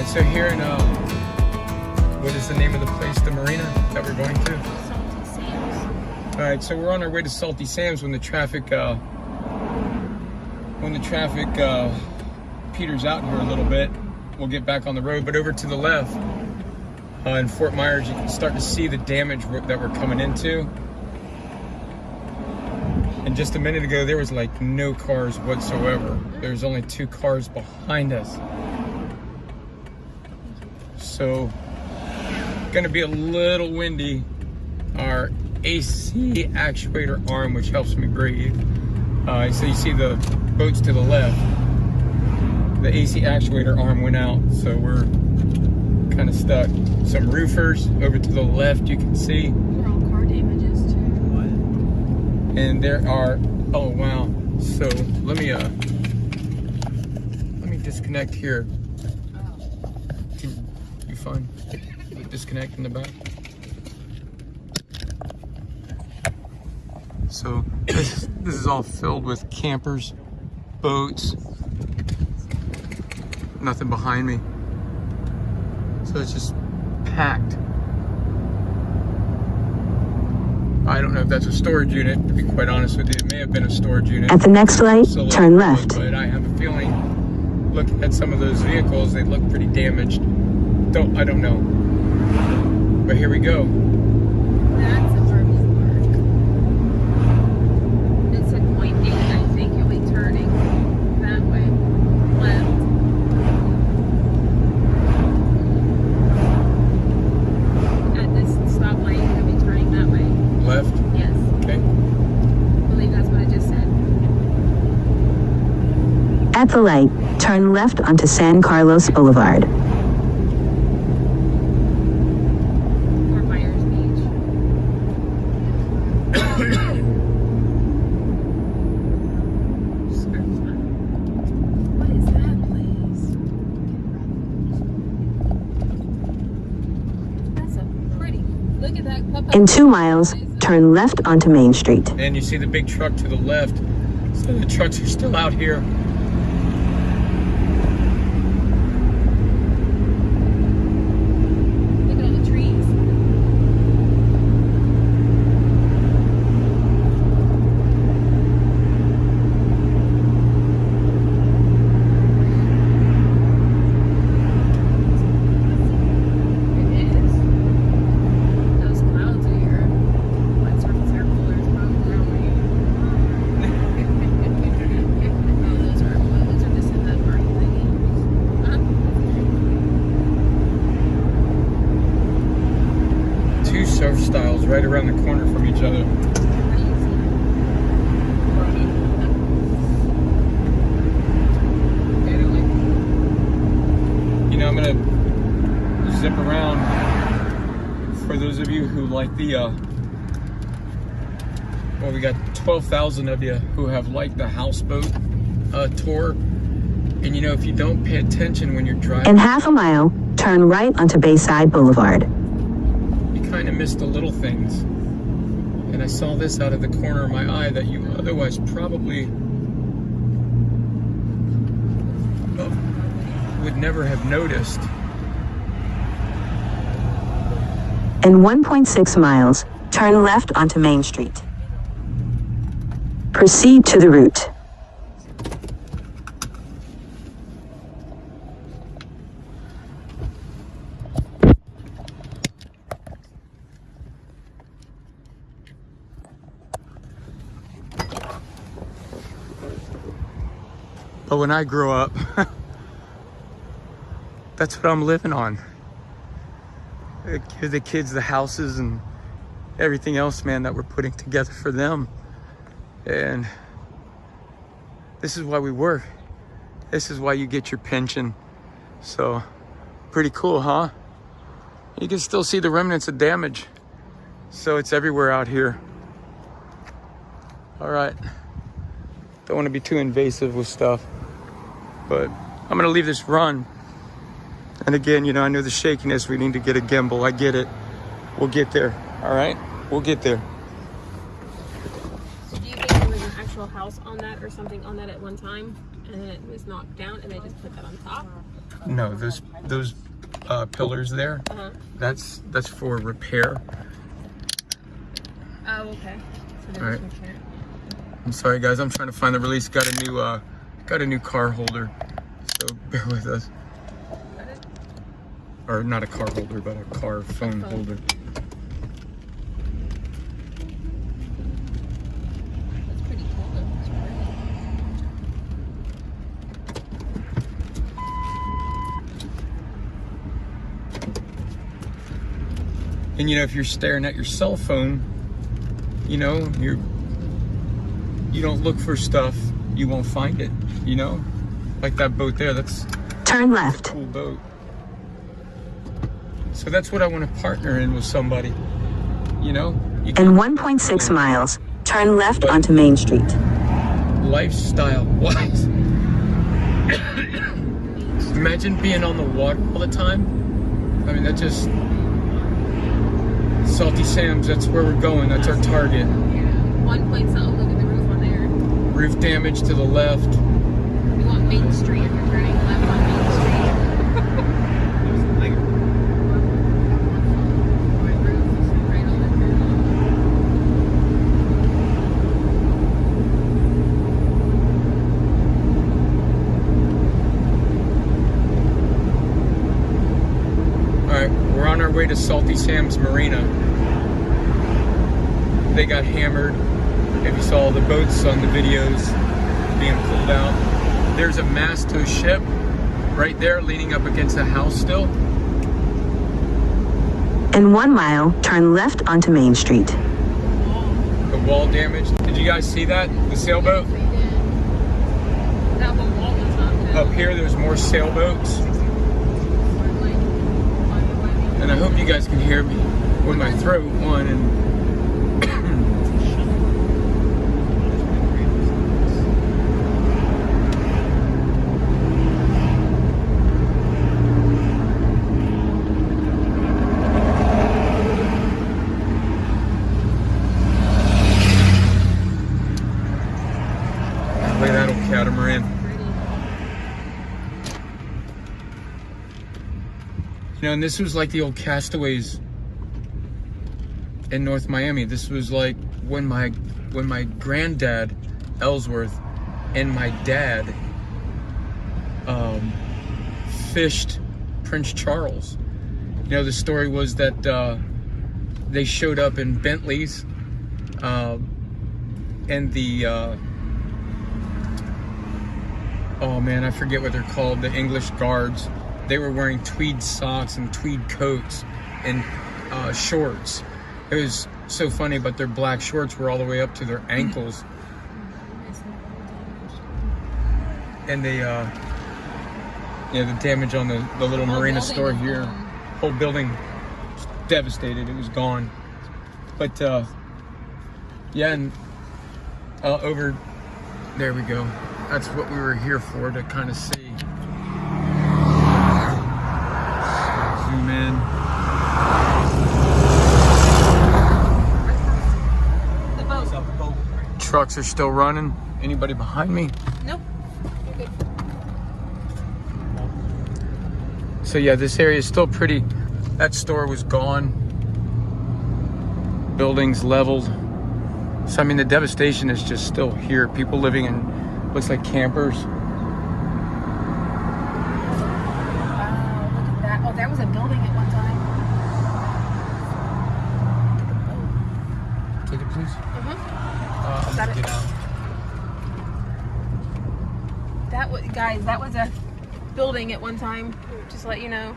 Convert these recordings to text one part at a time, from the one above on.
Alright, so here in, what is the name of the place, the marina that we're going to? Salty Sam's. Alright, so we're on our way to Salty Sam's when the traffic peters out here a little bit. We'll get back on the road, but over to the left, in Fort Myers, you can start to see the damage that we're coming into. And just a minute ago, there was like no cars whatsoever. There's only 2 cars behind us. So, gonna be a little windy. Our AC actuator arm, which helps me breathe. So you see the boats to the left. The AC actuator arm went out, so we're kind of stuck. Some roofers over to the left, you can see. They're all car damages too. And there are, oh wow. So let me disconnect here. You find the disconnect in the back? So this is all filled with campers, boats, nothing behind me. So it's just packed. I don't know if that's a storage unit, to be quite honest with you. It may have been a storage unit. At the next light, turn left. But I have a feeling, looking at some of those vehicles, they look pretty damaged. I don't know. But here we go. That's a Burmese mark. It said 0.8, I think you'll be turning that way. Left. At this stoplight, you'll be turning that way. Left? Yes. Okay. I believe that's what I just said. At the light, turn left onto San Carlos Boulevard. Fort Myers Beach. What is that place? That's a pretty. Look at that clubhouse. In 2 miles, turn left onto Main Street. And you see the big truck to the left. So the trucks are still out here. Look at all the trees. It is. Those clouds are your white surface air coolers probably around where you. Oh, those are just in that burning thingy. Huh? 2 surf styles right around the corner from each other. You know, I'm gonna zip around for those of you who like the, well, we got 12,000 of you who have liked the houseboat tour. And you know, if you don't pay attention when you're driving, In half a mile, turn right onto Bayside Boulevard. you kind of miss the little things. And I saw this out of the corner of my eye that you otherwise probably would never have noticed. In 1.6 miles, turn left onto Main Street. Proceed to the route. But when I grow up, that's what I'm living on. Give the kids the houses and everything else, man, that we're putting together for them. And this is why we work. This is why you get your pension. So, pretty cool, huh? You can still see the remnants of damage. So it's everywhere out here. All right. Don't want to be too invasive with stuff, but I'm gonna leave this run. And again, you know, I know the shakiness, we need to get a gimbal, I get it. We'll get there, all right? We'll get there. So do you think there was an actual house on that or something on that at one time, and then it was knocked down, and they just put that on top? No, those pillars there. That's for repair. Oh, okay. So All right. I'm sorry, guys. I'm trying to find the release. Got a new car holder. So bear with us. Or not a car holder, but a car phone holder. That's pretty cool though. It's pretty. And you know, if you're staring at your cell phone, you know, you don't look for stuff, you won't find it, you know? Like that boat there, that's Turn a left. cool boat. So that's what I want to partner in with somebody, you know? You In 1.6 miles, turn left onto Main Street. Lifestyle-wise. Imagine being on the water all the time. I mean, that just... Salty Sam's, that's where we're going. That's our target. 1 point something. Look at the roof on there. Roof damage to the left. We want Main Street. If you're turning left on Main Street. Right on the curve. All right, we're on our way to Salty Sam's Marina. They got hammered. If you saw the boats on the videos being pulled out, there's a mast to a ship right there leaning up against a house still. In 1 mile, turn left onto Main Street. The wall damage. Did you guys see that? The sailboat? We did. That one wall was not good. Up here, there's more sailboats. And I hope you guys can hear me with my throat, one, and look at that old catamaran. You know, and this was like the old castaways in North Miami. This was like when my granddad, Ellsworth, and my dad fished Prince Charles. You know, the story was that they showed up in Bentleys and the oh man, I forget what they're called, the English guards. They were wearing tweed socks and tweed coats and shorts. It was so funny, but their black shorts were all the way up to their ankles. And they, yeah, the damage on the little marina store here. Whole building was devastated. It was gone. But, yeah, and over, there we go. That's what we were here for, to kind of see. Zoom in. The boat. Trucks are still running. Anybody behind me? Nope. You're good. So yeah, this area is still pretty. That store was gone. Buildings leveled. So I mean, the devastation is just still here. People living in, looks like campers. Wow, look at that. Oh, there was a building at one time. Take it, please. I'm Got gonna it. get out. That was, guys, that was a building at one time. Just to let you know.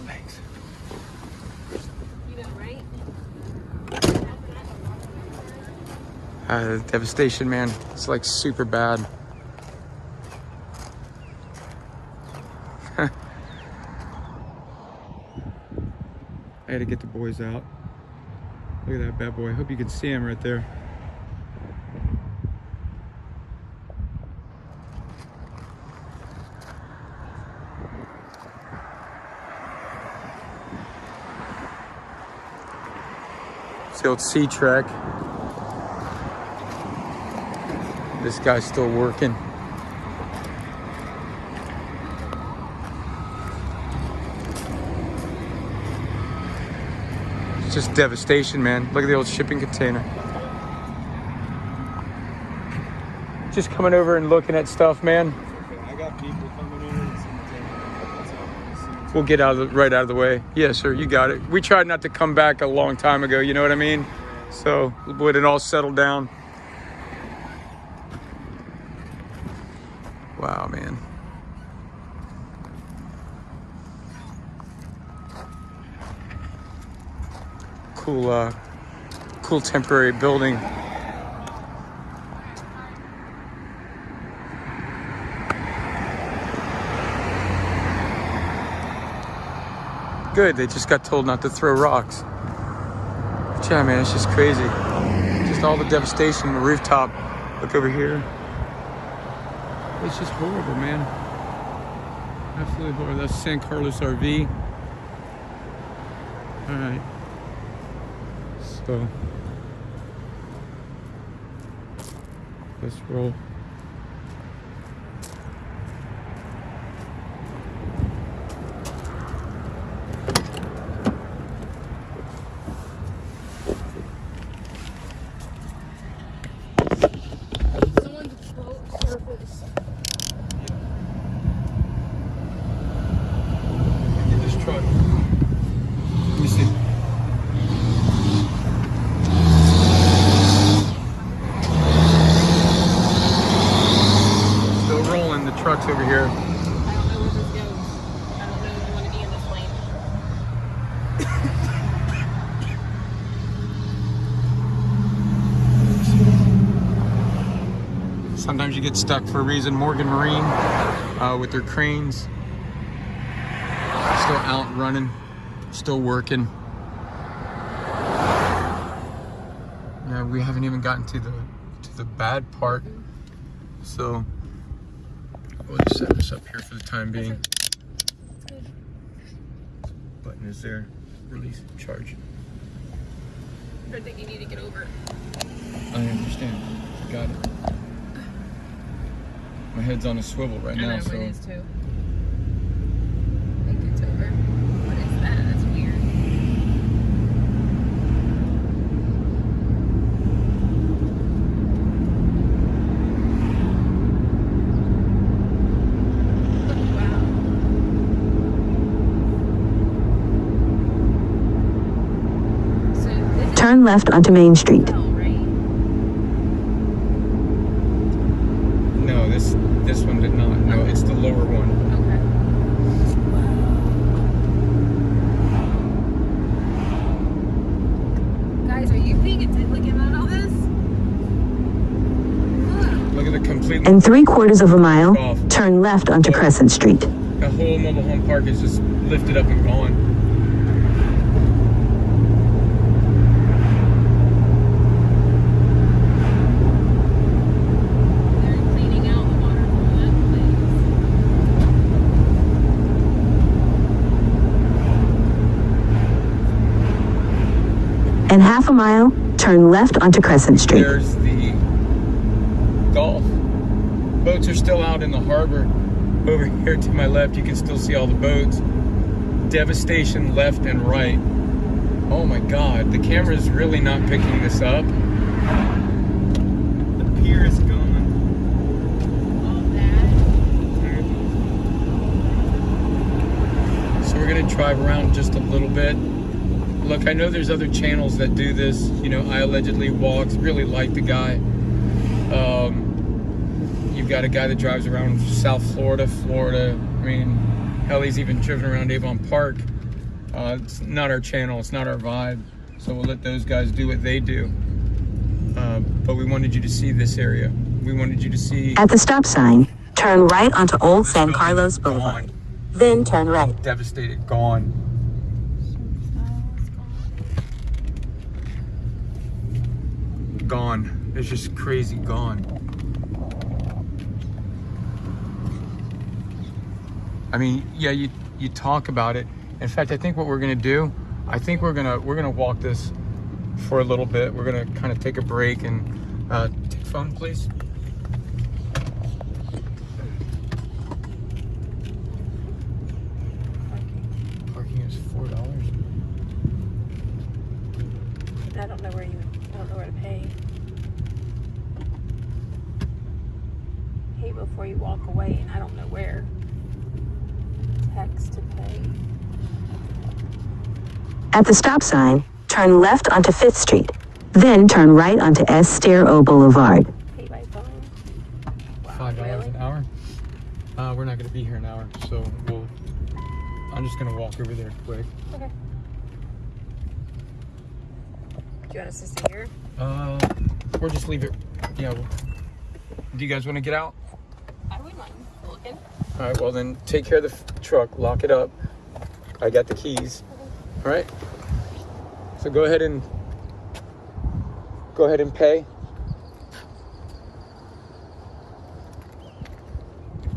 Thanks. You know, right? Devastation, man. It's like super bad. I had to get the boys out. Look at that bad boy. I hope you can see him right there. It's the old C-Trek. This guy's still working. It's just devastation, man. Look at the old shipping container. Just coming over and looking at stuff, man. I got people coming in and We'll get right out of the way. Yes, sir, you got it. We tried not to come back a long time ago, you know what I mean? So when it all settled down. Wow, man. Cool temporary building. Good, they just got told not to throw rocks. But yeah, man, it's just crazy. Just all the devastation on the rooftop. Look over here. It's just horrible, man. Absolutely horrible. That's San Carlos RV. All right. So let's roll. Someone's boat surface. Get this truck. Let me see. Still rolling. The truck's over here. I don't know where this goes. I don't know if you want to be in this lane. Sometimes you get stuck for a reason. Morgan Marine with their cranes. Still out running. Still working. Yeah, we haven't even gotten to the bad part. So we'll just set this up here for the time being. That's good. Button is there. Release charge. I think you need to get over. I understand. Got it. My head's on a swivel right now, I know, so. it is too. I think it's over. What is that? That's weird. Wow. So this is Turn left onto Main Street. hell, right? No, this one did not. No, it's the lower one. Okay. Guys, are you paying attention? Looking at all this? Look. Look at the complete. In 3/4 of a mile, turn left onto Crescent Street. The whole mobile home park is just lifted up and gone. They're cleaning out the water from that place. In half a mile, turn left onto Crescent Street. There's the Gulf. Boats are still out in the harbor. Over here to my left, you can still see all the boats. Devastation left and right. Oh my God, the camera's really not picking this up. The pier is gone. All that. So we're gonna drive around just a little bit. Look, I know there's other channels that do this. You know, I allegedly walks. Really like the guy. You've got a guy that drives around South Florida. I mean, hell, he's even driven around Avon Park. It's not our channel. It's not our vibe. So we'll let those guys do what they do. But we wanted you to see this area. We wanted you to see. At the stop sign, turn right onto Old San Carlos Boulevard. Then turn right. Devastated, gone. Gone. It's just crazy gone. I mean, yeah, you talk about it. In fact, I think what we're gonna do, I think we're gonna walk this for a little bit. We're gonna kind of take a break and take phone, please. Parking is $4. I don't know where to pay. Pay before you walk away, and I don't know where. Text to pay. At the stop sign, turn left onto 5th Street. Then turn right onto Estero Boulevard. Pay by phone. Wow, $5 really? an hour. We're not going to be here an hour, so I'm just going to walk over there quick. Okay. Do you want us to stay here? Or just leave it. Yeah. Do you guys want to get out? I wouldn't mind looking. All right. Well, then take care of the truck. Lock it up. I got the keys. All right. So go ahead and pay.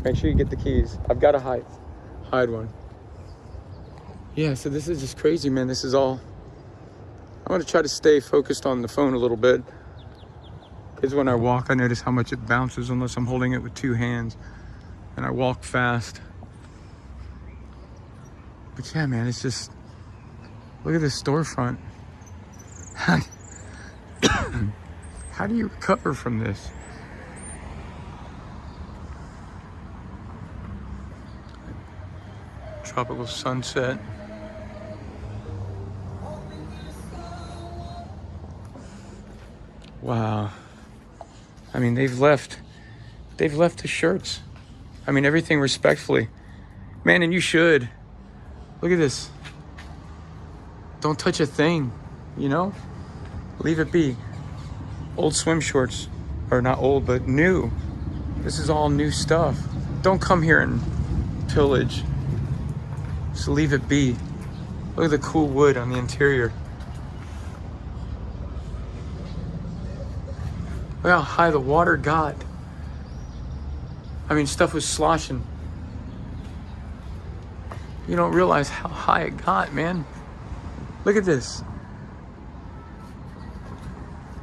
Make sure you get the keys. I've got to hide one. Yeah. So this is just crazy, man. This is all. I'm going to try to stay focused on the phone a little bit. Because when I walk, I notice how much it bounces unless I'm holding it with two hands. And I walk fast. But yeah, man, it's just... Look at this storefront. How do you recover from this? Tropical sunset. Wow. I mean, they've left the shirts. I mean, everything respectfully. Man, and you should. Look at this. Don't touch a thing, you know? Leave it be. Old swim shorts. Or not old, but new. This is all new stuff. Don't come here and pillage. Just leave it be. Look at the cool wood on the interior. Look how high the water got. I mean, stuff was sloshing. You don't realize how high it got, man. Look at this.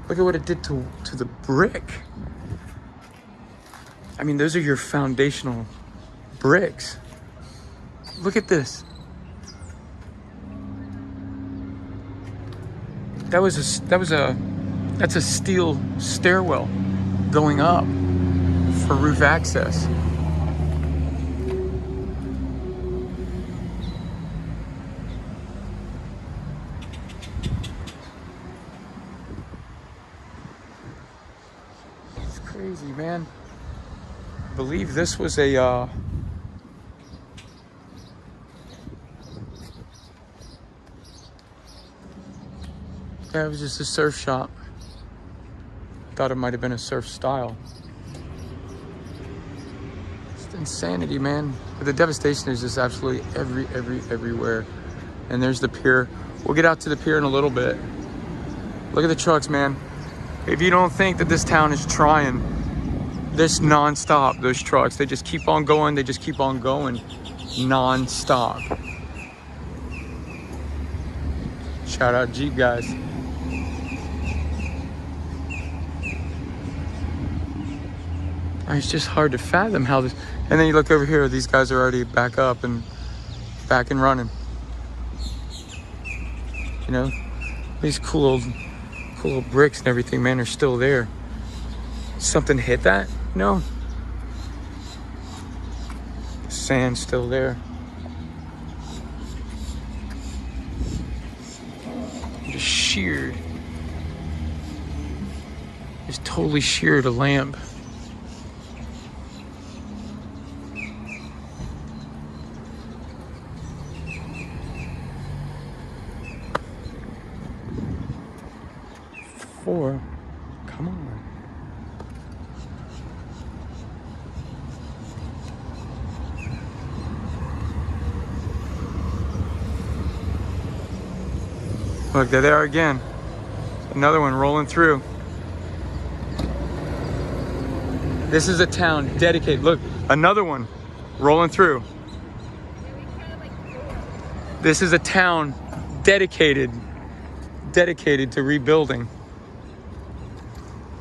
Look at what it did to the brick. I mean, those are your foundational bricks. Look at this. That's a steel stairwell going up for roof access. It's crazy, man. I believe this was a yeah, it was just a surf shop. Thought it might have been a surf style. It's insanity, man. But the devastation is just absolutely everywhere. And there's the pier. We'll get out to the pier in a little bit. Look at the trucks, man. If you don't think that this town is trying, this non-stop, those trucks, they just keep on going. They just keep on going non-stop. Shout out Jeep guys. It's just hard to fathom how this, and then you look over here, these guys are already back up and back and running. You know, these cool old bricks and everything, man, are still there. Something hit that? No. The sand's still there. Just sheared. Just totally sheared a lamp. Come on. Look, they're there again. Another one rolling through. This is a town dedicated. Look, another one rolling through. This is a town dedicated to rebuilding.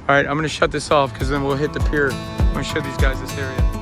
All right, I'm gonna shut this off because then we'll hit the pier. I'm gonna show these guys this area.